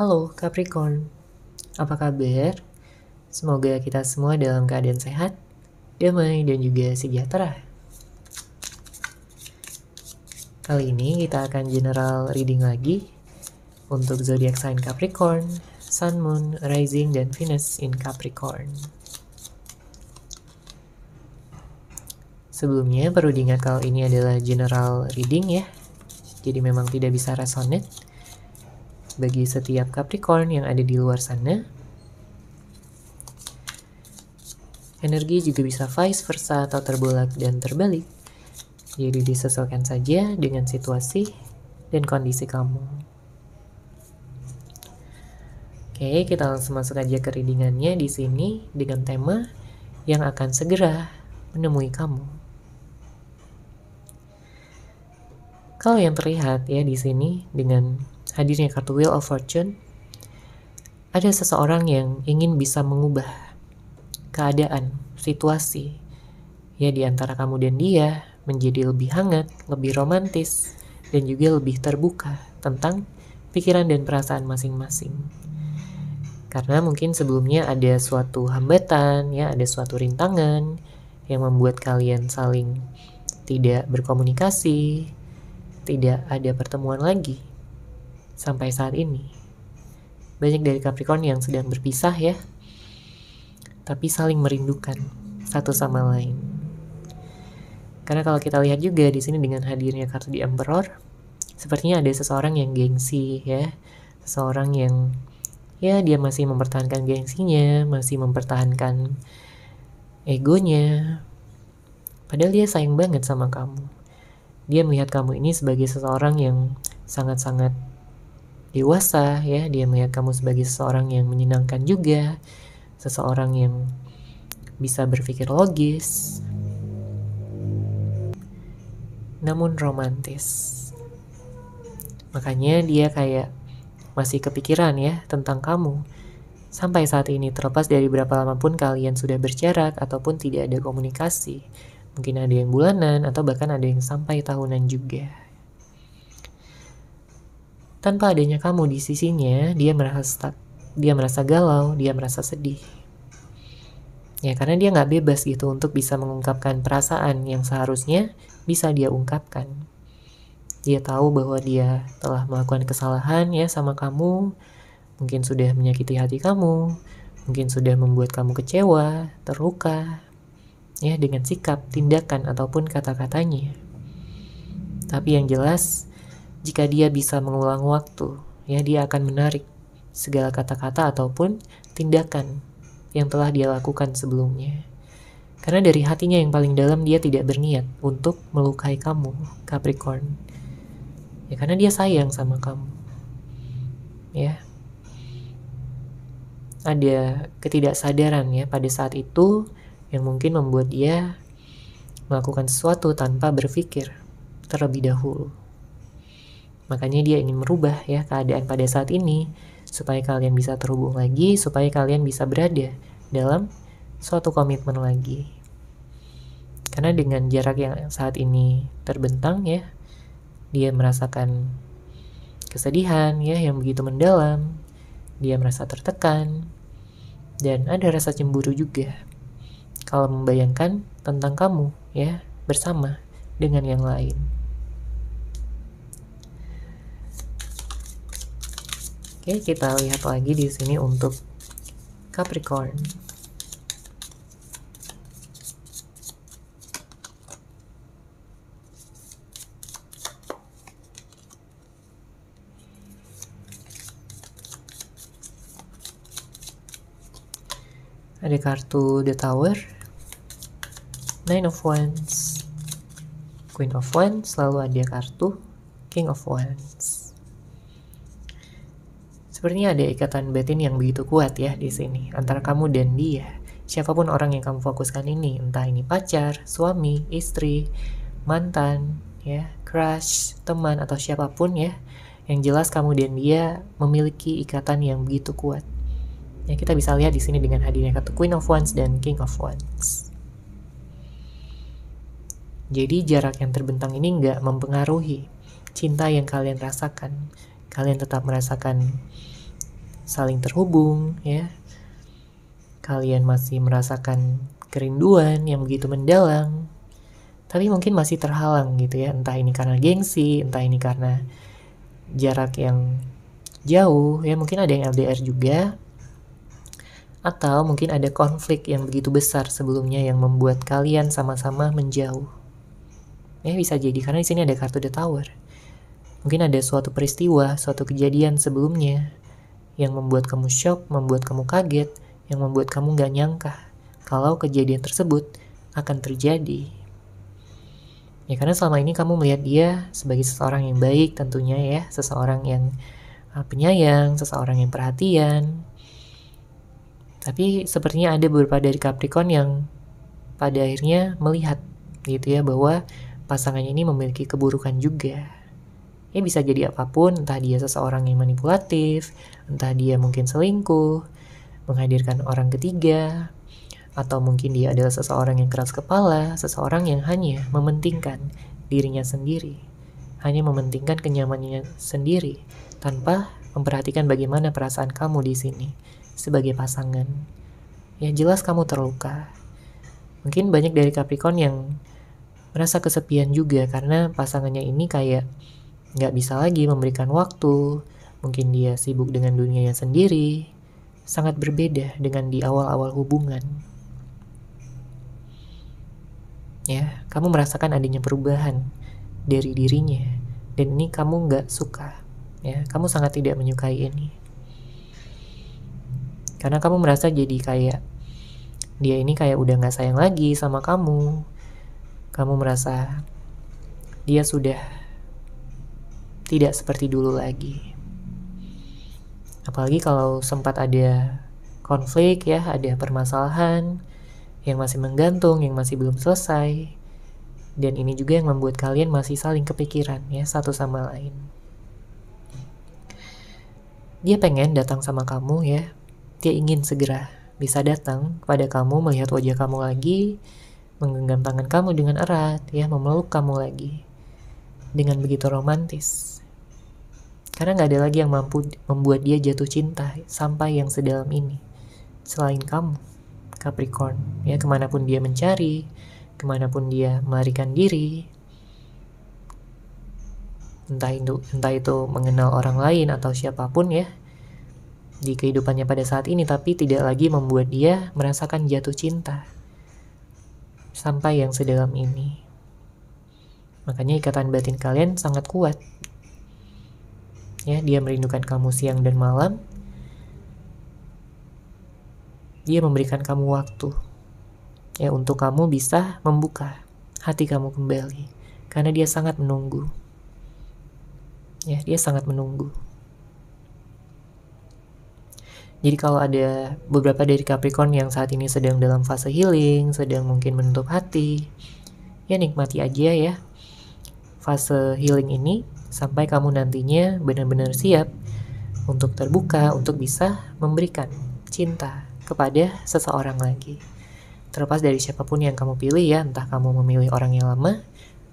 Halo Capricorn, apa kabar? Semoga kita semua dalam keadaan sehat, damai, dan juga sejahtera. Kali ini kita akan general reading lagi untuk zodiak sign Capricorn, Sun, Moon, Rising, dan Venus in Capricorn. Sebelumnya perlu diingat kalau ini adalah general reading ya, jadi memang tidak bisa resonate bagi setiap Capricorn yang ada di luar sana. Energi juga bisa vice versa atau terbolak dan terbalik. Jadi disesuaikan saja dengan situasi dan kondisi kamu. Oke, kita langsung masuk aja ke readingannya di sini dengan tema yang akan segera menemui kamu. Kalau yang terlihat ya di sini dengan hadirnya kartu Wheel of Fortune, ada seseorang yang ingin bisa mengubah keadaan, situasi ya di antara kamu dan dia menjadi lebih hangat, lebih romantis, dan juga lebih terbuka tentang pikiran dan perasaan masing-masing. Karena mungkin sebelumnya ada suatu hambatan, ya, ada suatu rintangan yang membuat kalian saling tidak berkomunikasi, tidak ada pertemuan lagi sampai saat ini. Banyak dari Capricorn yang sedang berpisah ya, tapi saling merindukan satu sama lain. Karena kalau kita lihat juga di sini dengan hadirnya kartu di Emperor, sepertinya ada seseorang yang gengsi ya, seseorang yang ya dia masih mempertahankan gengsinya, masih mempertahankan egonya. Padahal dia sayang banget sama kamu. Dia melihat kamu ini sebagai seseorang yang sangat-sangat dewasa ya, dia melihat kamu sebagai seseorang yang menyenangkan juga, seseorang yang bisa berpikir logis, namun romantis. Makanya dia kayak masih kepikiran ya tentang kamu. Sampai saat ini, terlepas dari berapa lama pun kalian sudah berjarak ataupun tidak ada komunikasi. Mungkin ada yang bulanan atau bahkan ada yang sampai tahunan juga. Tanpa adanya kamu di sisinya, dia merasa stuck, dia merasa galau, dia merasa sedih. Ya karena dia nggak bebas gitu untuk bisa mengungkapkan perasaan yang seharusnya bisa dia ungkapkan. Dia tahu bahwa dia telah melakukan kesalahan ya sama kamu, mungkin sudah menyakiti hati kamu, mungkin sudah membuat kamu kecewa, terluka, ya dengan sikap, tindakan, ataupun kata-katanya. Tapi yang jelas, jika dia bisa mengulang waktu, ya dia akan menarik segala kata-kata ataupun tindakan yang telah dia lakukan sebelumnya. Karena dari hatinya yang paling dalam dia tidak berniat untuk melukai kamu, Capricorn. Ya karena dia sayang sama kamu. Ya. Ada ketidaksadaran ya pada saat itu yang mungkin membuat dia melakukan sesuatu tanpa berpikir terlebih dahulu. Makanya dia ingin merubah ya keadaan pada saat ini supaya kalian bisa terhubung lagi, supaya kalian bisa berada dalam suatu komitmen lagi. Karena dengan jarak yang saat ini terbentang ya, dia merasakan kesedihan ya yang begitu mendalam, dia merasa tertekan, dan ada rasa cemburu juga kalau membayangkan tentang kamu ya bersama dengan yang lain. Oke, kita lihat lagi di sini untuk Capricorn. Ada kartu The Tower, Nine of Wands, Queen of Wands, lalu ada kartu King of Wands. Sepertinya ada ikatan batin yang begitu kuat ya di sini antara kamu dan dia. Siapapun orang yang kamu fokuskan ini, entah ini pacar, suami, istri, mantan, ya, crush, teman atau siapapun ya. Yang jelas kamu dan dia memiliki ikatan yang begitu kuat. Ya, kita bisa lihat di sini dengan hadirnya kartu Queen of Wands dan King of Wands. Jadi jarak yang terbentang ini nggak mempengaruhi cinta yang kalian rasakan. Kalian tetap merasakan saling terhubung ya. Kalian masih merasakan kerinduan yang begitu mendalam, tapi mungkin masih terhalang gitu ya. Entah ini karena gengsi, entah ini karena jarak yang jauh ya, mungkin ada yang LDR juga, atau mungkin ada konflik yang begitu besar sebelumnya yang membuat kalian sama-sama menjauh. Ya bisa jadi karena di sini ada kartu The Tower. Mungkin ada suatu peristiwa, suatu kejadian sebelumnya yang membuat kamu shock, membuat kamu kaget, yang membuat kamu gak nyangka kalau kejadian tersebut akan terjadi. Ya karena selama ini kamu melihat dia sebagai seseorang yang baik tentunya ya, seseorang yang penyayang, seseorang yang perhatian. Tapi sepertinya ada beberapa dari Capricorn yang pada akhirnya melihat gitu ya bahwa pasangannya ini memiliki keburukan juga. Ya bisa jadi apapun, entah dia seseorang yang manipulatif, entah dia mungkin selingkuh, menghadirkan orang ketiga, atau mungkin dia adalah seseorang yang keras kepala, seseorang yang hanya mementingkan dirinya sendiri, hanya mementingkan kenyamanannya sendiri, tanpa memperhatikan bagaimana perasaan kamu di sini sebagai pasangan. Ya jelas kamu terluka. Mungkin banyak dari Capricorn yang merasa kesepian juga karena pasangannya ini kayak nggak bisa lagi memberikan waktu. Mungkin dia sibuk dengan dunianya sendiri. Sangat berbeda dengan di awal-awal hubungan. Ya, kamu merasakan adanya perubahan dari dirinya. Dan ini kamu nggak suka. Ya, kamu sangat tidak menyukai ini. Karena kamu merasa jadi kayak dia ini kayak udah gak sayang lagi sama kamu. Kamu merasa dia sudah tidak seperti dulu lagi. Apalagi kalau sempat ada konflik ya, ada permasalahan yang masih menggantung, yang masih belum selesai. Dan ini juga yang membuat kalian masih saling kepikiran ya satu sama lain. Dia pengen datang sama kamu ya. Dia ingin segera bisa datang pada kamu, melihat wajah kamu lagi, menggenggam tangan kamu dengan erat, ya, memeluk kamu lagi dengan begitu romantis. Karena gak ada lagi yang mampu membuat dia jatuh cinta sampai yang sedalam ini selain kamu, Capricorn. Ya, kemanapun dia mencari, kemanapun dia melarikan diri, entah itu mengenal orang lain atau siapapun ya di kehidupannya pada saat ini, tapi tidak lagi membuat dia merasakan jatuh cinta sampai yang sedalam ini. Makanya ikatan batin kalian sangat kuat. Ya, dia merindukan kamu siang dan malam. Dia memberikan kamu waktu ya untuk kamu bisa membuka hati kamu kembali, karena dia sangat menunggu. Ya, dia sangat menunggu. Jadi kalau ada beberapa dari Capricorn yang saat ini sedang dalam fase healing, sedang mungkin menutup hati, ya nikmati aja ya fase healing ini sampai kamu nantinya benar-benar siap untuk terbuka, untuk bisa memberikan cinta kepada seseorang lagi. Terlepas dari siapapun yang kamu pilih ya, entah kamu memilih orang yang lama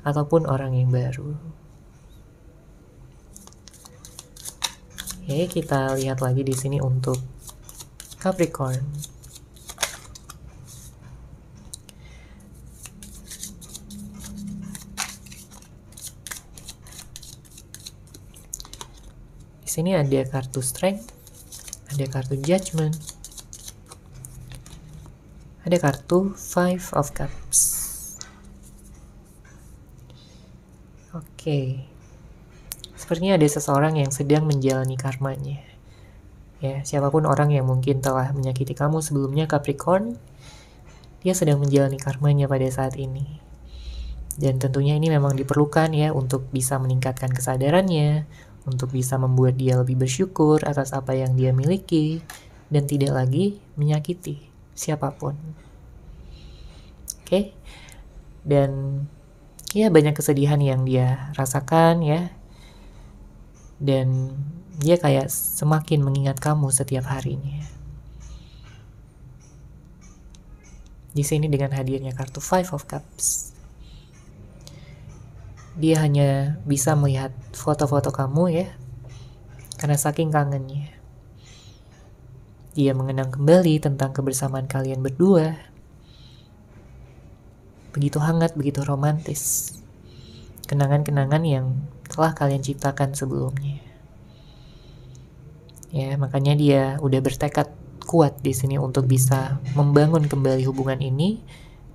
ataupun orang yang baru. Oke, kita lihat lagi di sini untuk Capricorn. Di sini ada kartu Strength, ada kartu Judgment, ada kartu Five of Cups. Oke. Sepertinya ada seseorang yang sedang menjalani karmanya. Ya, siapapun orang yang mungkin telah menyakiti kamu sebelumnya, Capricorn, dia sedang menjalani karmanya pada saat ini. Dan tentunya ini memang diperlukan ya untuk bisa meningkatkan kesadarannya, untuk bisa membuat dia lebih bersyukur atas apa yang dia miliki, dan tidak lagi menyakiti siapapun. Oke? Dan ya banyak kesedihan yang dia rasakan ya. Dan dia kayak semakin mengingat kamu setiap harinya. Di sini dengan hadirnya kartu Five of Cups, dia hanya bisa melihat foto-foto kamu ya, karena saking kangennya. Dia mengenang kembali tentang kebersamaan kalian berdua. Begitu hangat, begitu romantis. Kenangan-kenangan yang telah kalian ciptakan sebelumnya. Ya, makanya dia udah bertekad kuat di sini untuk bisa membangun kembali hubungan ini,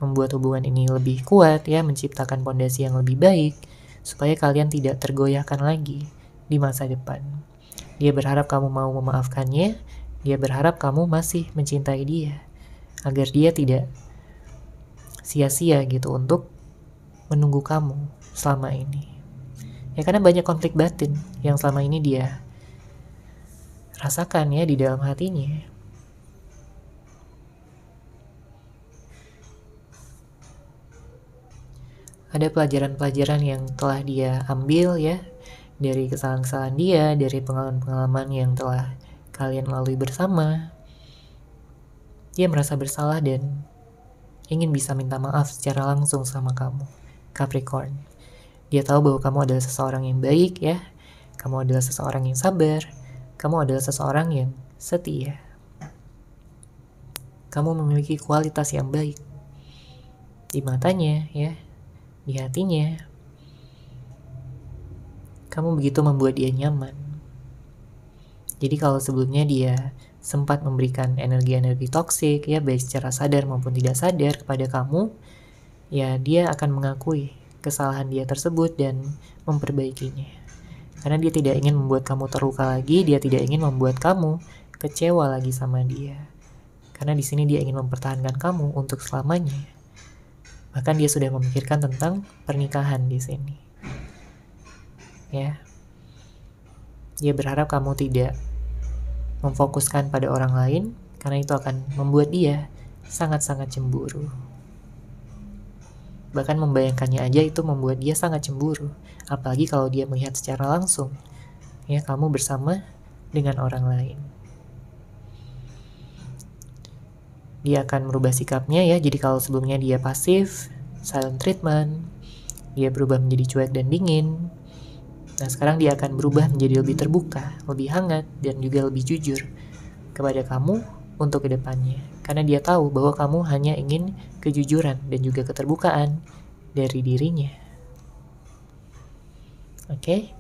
membuat hubungan ini lebih kuat ya, menciptakan pondasi yang lebih baik supaya kalian tidak tergoyahkan lagi di masa depan. Dia berharap kamu mau memaafkannya, dia berharap kamu masih mencintai dia, agar dia tidak sia-sia gitu untuk menunggu kamu selama ini. Ya karena banyak konflik batin yang selama ini dia rasakan ya di dalam hatinya. Ada pelajaran-pelajaran yang telah dia ambil ya, dari kesalahan-kesalahan dia, dari pengalaman-pengalaman yang telah kalian lalui bersama. Dia merasa bersalah dan ingin bisa minta maaf secara langsung sama kamu, Capricorn. Dia tahu bahwa kamu adalah seseorang yang baik ya, kamu adalah seseorang yang sabar, kamu adalah seseorang yang setia. Kamu memiliki kualitas yang baik di matanya ya, di hatinya. Kamu begitu membuat dia nyaman. Jadi kalau sebelumnya dia sempat memberikan energi-energi toksik ya, baik secara sadar maupun tidak sadar kepada kamu, ya dia akan mengakui kesalahan dia tersebut dan memperbaikinya. Karena dia tidak ingin membuat kamu terluka lagi, dia tidak ingin membuat kamu kecewa lagi sama dia. Karena di sini dia ingin mempertahankan kamu untuk selamanya. Bahkan dia sudah memikirkan tentang pernikahan di sini. Ya. Dia berharap kamu tidak memfokuskan pada orang lain, karena itu akan membuat dia sangat-sangat cemburu. Bahkan membayangkannya aja itu membuat dia sangat cemburu. Apalagi kalau dia melihat secara langsung ya kamu bersama dengan orang lain. Dia akan merubah sikapnya ya. Jadi kalau sebelumnya dia pasif, silent treatment, dia berubah menjadi cuek dan dingin. Nah sekarang dia akan berubah menjadi lebih terbuka, lebih hangat, dan juga lebih jujur kepada kamu untuk kedepannya. Karena dia tahu bahwa kamu hanya ingin kejujuran dan juga keterbukaan dari dirinya. Oke,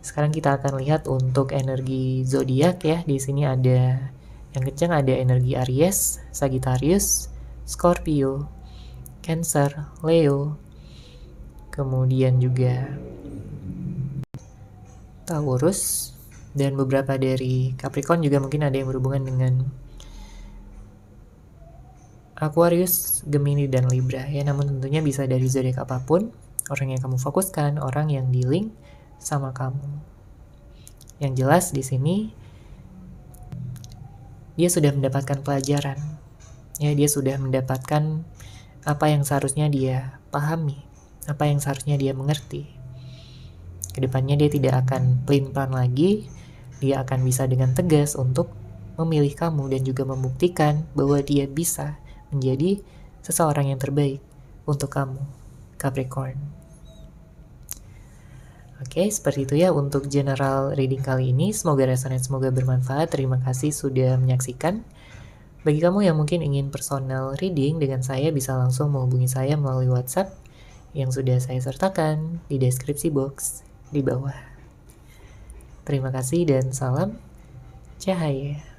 sekarang kita akan lihat untuk energi zodiak ya. Di sini ada yang kencang, ada energi Aries, Sagittarius, Scorpio, Cancer, Leo, kemudian juga Taurus, dan beberapa dari Capricorn juga mungkin ada yang berhubungan dengan Aquarius, Gemini, dan Libra ya. Namun tentunya bisa dari zodiak apapun, orang yang kamu fokuskan, orang yang di-link sama kamu. Yang jelas di sini dia sudah mendapatkan pelajaran. Ya, dia sudah mendapatkan apa yang seharusnya dia pahami, apa yang seharusnya dia mengerti. Kedepannya dia tidak akan pelin-pelan lagi, dia akan bisa dengan tegas untuk memilih kamu dan juga membuktikan bahwa dia bisa menjadi seseorang yang terbaik untuk kamu, Capricorn. Oke, seperti itu ya untuk general reading kali ini. Semoga resonate, semoga bermanfaat. Terima kasih sudah menyaksikan. Bagi kamu yang mungkin ingin personal reading dengan saya, bisa langsung menghubungi saya melalui WhatsApp yang sudah saya sertakan di deskripsi box di bawah. Terima kasih dan salam cahaya.